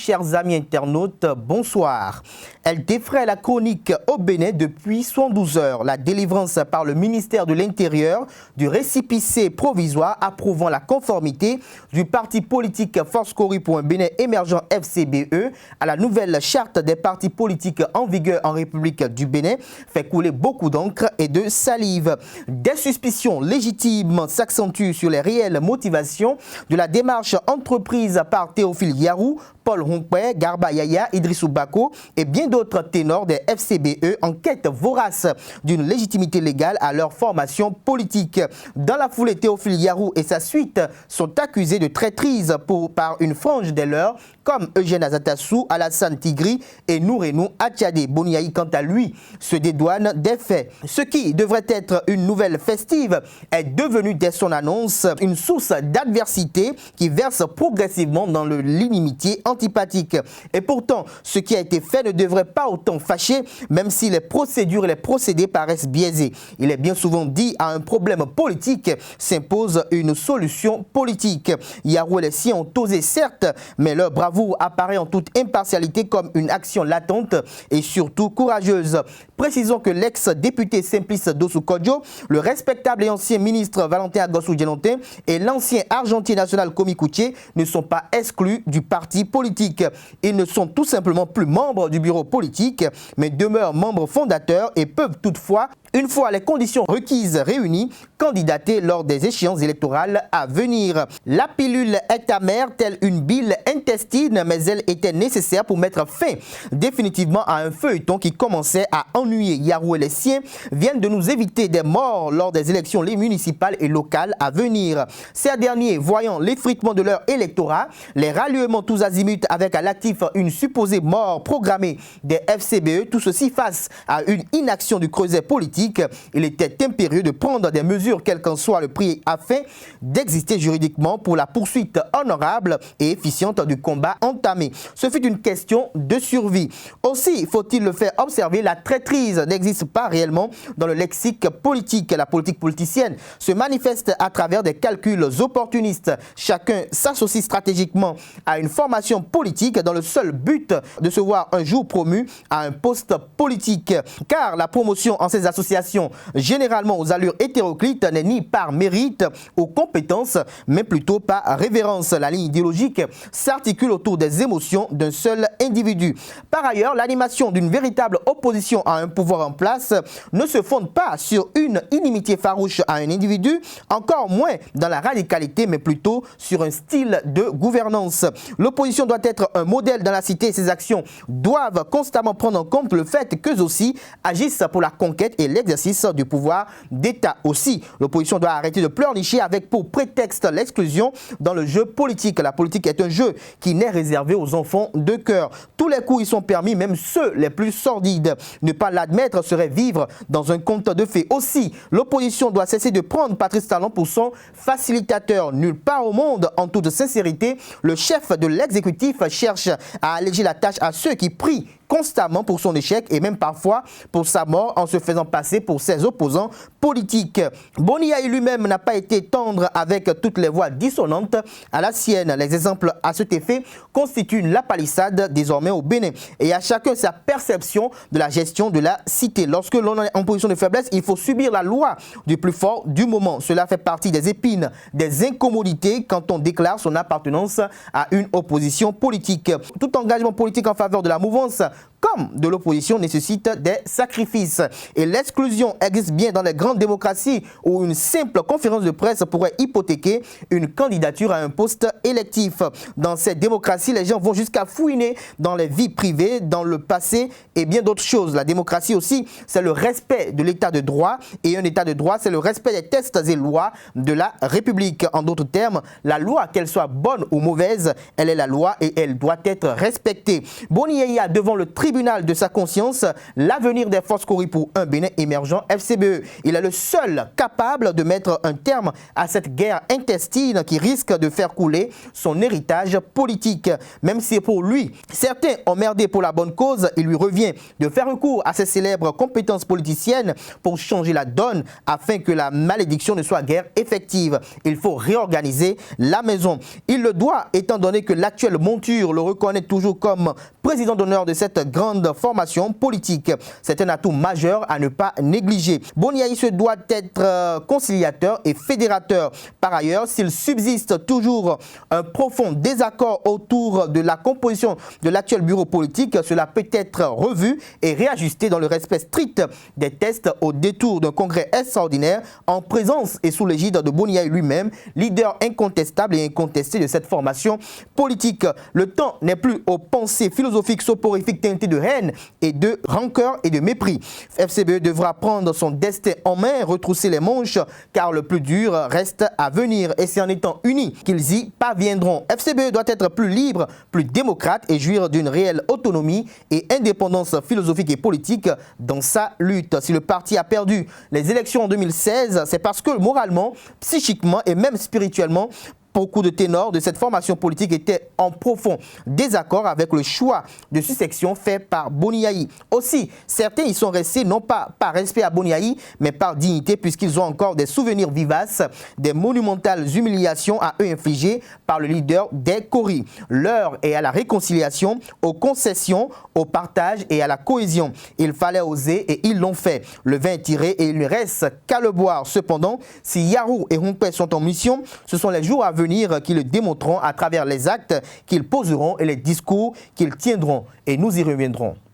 chers amis internautes, bonsoir. Elle défraie la chronique au Bénin depuis 112 heures. La délivrance par le ministère de l'Intérieur du récépissé provisoire approuvant la conformité du parti politique Force Cori pour un Bénin émergent FCBE à la nouvelle charte des partis politiques en vigueur en République du Bénin fait couler beaucoup d'encre et de salive. Des suspicions légitimes s'accentuent sur les réelles motivations de la démarche entreprise par Théophile Yarou, Paul Rompé, Garba Yaya, Idrissou Bako et bien d'autres ténors des FCBE en quête vorace d'une légitimité légale à leur formation politique. Dans la foulée, Théophile Yarou et sa suite sont accusés de traîtrise par une frange des leurs comme Eugène Azatassou, Alassane Tigri et Nourenou Attiadé. Boniaï, quant à lui, se dédouane des faits. Ce qui devrait être une nouvelle festive est devenu dès son annonce une source d'adversité qui verse progressivement dans l'inimitié antipathique. Et pourtant, ce qui a été fait ne devrait pas autant fâcher, même si les procédures et les procédés paraissent biaisés. Il est bien souvent dit à un problème politique s'impose une solution politique. Yarou et les siens ont osé certes, mais leur bravoure apparaît en toute impartialité comme une action latente et surtout courageuse. Précisons que l'ex-député Simplice Dossou Kodjo, le respectable et ancien ministre Valentin Agossou Djenonté et l'ancien argentier national Komi Koutié ne sont pas exclus du parti politique. Ils ne sont tout simplement plus membres du bureau politique, mais demeurent membres fondateurs et peuvent toutefois, une fois les conditions requises réunies, candidater lors des échéances électorales à venir. La pilule est amère telle une bile intestine, mais elle était nécessaire pour mettre fin définitivement à un feuilleton qui commençait à ennuyer. Yarou et les siens viennent de nous éviter des morts lors des élections municipales et locales à venir. Ces derniers, voyant l'effritement de leur électorat, les ralliements tous azimuts avec à l'actif une supposée mort programmée des FCBE, tout ceci face à une inaction du creuset politique, il était impérieux de prendre des mesures, quel qu'en soit le prix, afin d'exister juridiquement pour la poursuite honorable et efficiente du combat entamé. Ce fut une question de survie. Aussi, faut-il le faire observer, la traîtrise n'existe pas réellement dans le lexique politique. La politique politicienne se manifeste à travers des calculs opportunistes. Chacun s'associe stratégiquement à une formation politique dans le seul but de se voir un jour promu à un poste politique. Car la promotion en ces associations généralement aux allures hétéroclites n'est ni par mérite ou compétence, mais plutôt par révérence. La ligne idéologique s'articule autour des émotions d'un seul individu. Par ailleurs, l'animation d'une véritable opposition à un pouvoir en place ne se fonde pas sur une inimitié farouche à un individu, encore moins dans la radicalité, mais plutôt sur un style de gouvernance. L'opposition doit être un modèle dans la cité et ses actions doivent constamment prendre en compte le fait qu'eux aussi agissent pour la conquête et l'exercice du pouvoir d'État. Aussi, l'opposition doit arrêter de pleurnicher avec pour prétexte l'exclusion dans le jeu politique. La politique est un jeu qui n'est réservé aux enfants de cœur. Tous les coups y sont permis, même ceux les plus sordides. Ne pas l'admettre serait vivre dans un conte de fées. Aussi, l'opposition doit cesser de prendre Patrice Talon pour son facilitateur. Nulle part au monde, en toute sincérité, le chef de l'exécutif cherche à alléger la tâche à ceux qui prient constamment pour son échec et même parfois pour sa mort en se faisant passer pour ses opposants politiques. Boniaï lui-même n'a pas été tendre avec toutes les voix dissonantes à la sienne. Les exemples à cet effet constituent la palissade désormais au Bénin. Et à chacun sa perception de la gestion de la cité. Lorsque l'on est en position de faiblesse, il faut subir la loi du plus fort du moment. Cela fait partie des épines, des incommodités quand on déclare son appartenance à une opposition politique. Tout engagement politique en faveur de la mouvance comme de l'opposition nécessite des sacrifices. Et l'exclusion existe bien dans les grandes démocraties où une simple conférence de presse pourrait hypothéquer une candidature à un poste électif. Dans cette démocratie, les gens vont jusqu'à fouiner dans les vies privées, dans le passé et bien d'autres choses. La démocratie aussi, c'est le respect de l'état de droit et un état de droit, c'est le respect des textes et lois de la République. En d'autres termes, la loi, qu'elle soit bonne ou mauvaise, elle est la loi et elle doit être respectée. Boni Yaya devant le tribunal tribunal de sa conscience l'avenir des forces Kori pour un Bénin émergent FCBE. Il est le seul capable de mettre un terme à cette guerre intestine qui risque de faire couler son héritage politique. Même si pour lui, certains ont merdé pour la bonne cause, il lui revient de faire recours à ses célèbres compétences politiciennes pour changer la donne afin que la malédiction ne soit guère effective. Il faut réorganiser la maison. Il le doit, étant donné que l'actuelle monture le reconnaît toujours comme président d'honneur de cette grande formation politique. C'est un atout majeur à ne pas négliger. Boni Yayi se doit être conciliateur et fédérateur. Par ailleurs, s'il subsiste toujours un profond désaccord autour de la composition de l'actuel bureau politique, cela peut être revu et réajusté dans le respect strict des tests au détour d'un congrès extraordinaire en présence et sous l'égide de Boni Yayi lui-même, leader incontestable et incontesté de cette formation politique. Le temps n'est plus aux pensées philosophiques soporifiques teintées de haine et de rancœur et de mépris. FCBE devra prendre son destin en main, retrousser les manches, car le plus dur reste à venir. Et c'est en étant unis qu'ils y parviendront. FCBE doit être plus libre, plus démocrate et jouir d'une réelle autonomie et indépendance philosophique et politique dans sa lutte. Si le parti a perdu les élections en 2016, c'est parce que moralement, psychiquement et même spirituellement, beaucoup de ténors de cette formation politique étaient en profond désaccord avec le choix de succession fait par Boni Yayi. Aussi, certains y sont restés non pas par respect à Boni Yayi, mais par dignité, puisqu'ils ont encore des souvenirs vivaces des monumentales humiliations à eux infligées par le leader des Kori. L'heure est à la réconciliation, aux concessions, au partage et à la cohésion. Il fallait oser et ils l'ont fait. Le vin est tiré et il ne reste qu'à le boire. Cependant, si Yarou et Humpé sont en mission, ce sont les jours à venir qui le démontreront à travers les actes qu'ils poseront et les discours qu'ils tiendront. Et nous y reviendrons.